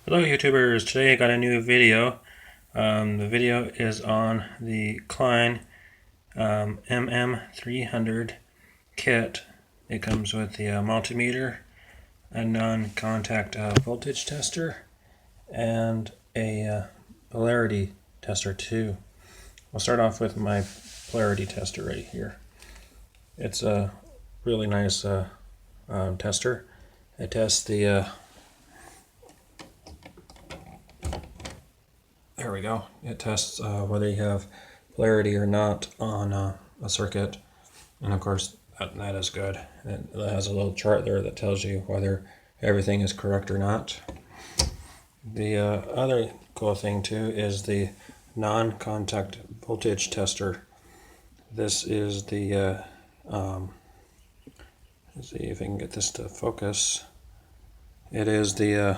Hello YouTubers, today I got a new video. The video is on the Klein mm300 kit. It comes with the multimeter, a non-contact voltage tester, and a polarity tester too. I'll start off with my polarity tester right here. It's a really nice tester. It tests the there we go. It tests whether you have polarity or not on a circuit, and of course that is good. It has a little chart there that tells you whether everything is correct or not. The other cool thing too is the non-contact voltage tester. This is the let's see if I can get this to focus. It is the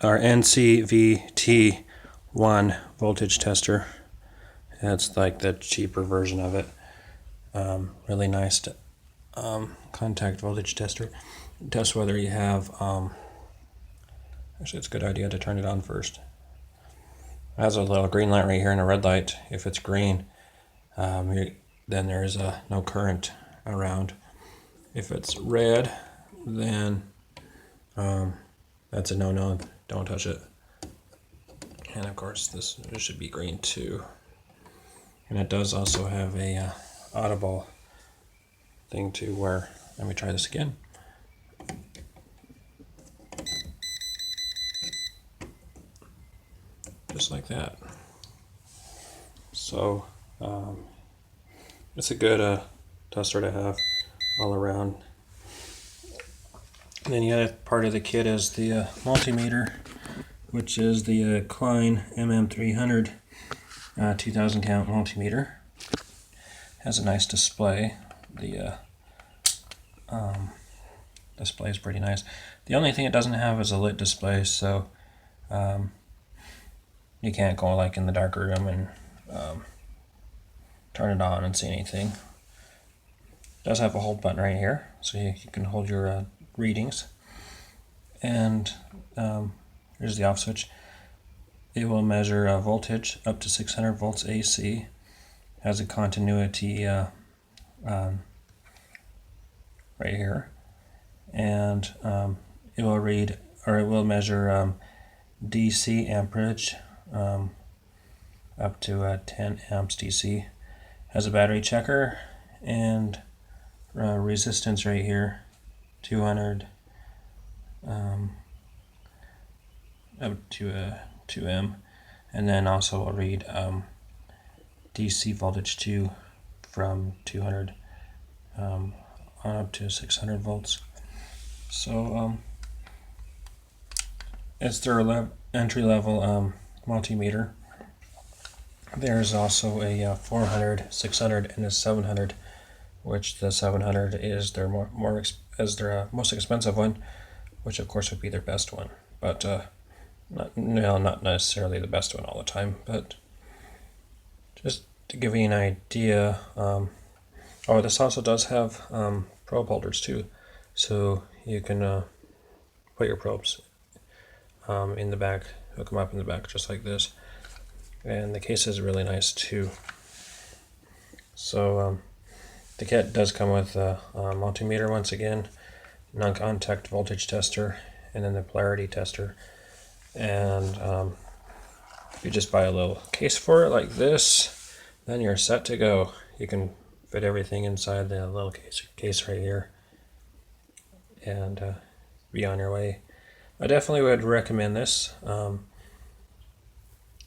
NCVT1 voltage tester. It's like the cheaper version of it. Really nice contact voltage tester. Test whether you have actually it's a good idea to turn it on first. It has a little green light right here and a red light. If it's green, then there is no current around. If it's red, then that's a no-no, don't touch it. And of course this should be green too. And it does also have a audible thing too where, let me try this again. Just like that. So it's a good tester to have all around. And then the other part of the kit is the multimeter, which is the Klein mm300 2000 count multimeter. Has a nice display. The display is pretty nice. The only thing it doesn't have is a lit display, so you can't go like in the dark room and turn it on and see anything. It does have a hold button right here, so you can hold your readings. And here's the off switch. It will measure voltage up to 600 volts AC. Has a continuity right here, and it will read, or it will measure DC amperage up to 10 amps DC. Has a battery checker and resistance right here, 200 up to 2M, and then also will read DC voltage too, from 200 on up to 600 volts. So it's their entry-level multimeter. There's also a 400, 600, and a 700, which the 700 is their most expensive one, which of course would be their best one, but not necessarily the best one all the time, but just to give you an idea. Oh, this also does have probe holders too, so you can put your probes in the back, hook them up in the back just like this, and the case is really nice too. So the kit does come with a multimeter once again, non-contact voltage tester, and then the polarity tester. And you just buy a little case for it like this, then you're set to go. You can fit everything inside the little case right here and be on your way. I definitely would recommend this to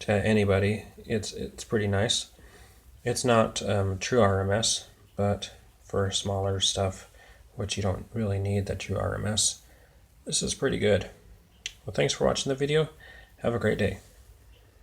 anybody. It's pretty nice. It's not true RMS, but for smaller stuff, which you don't really need the true RMS, this is pretty good. Well, thanks for watching the video. Have a great day.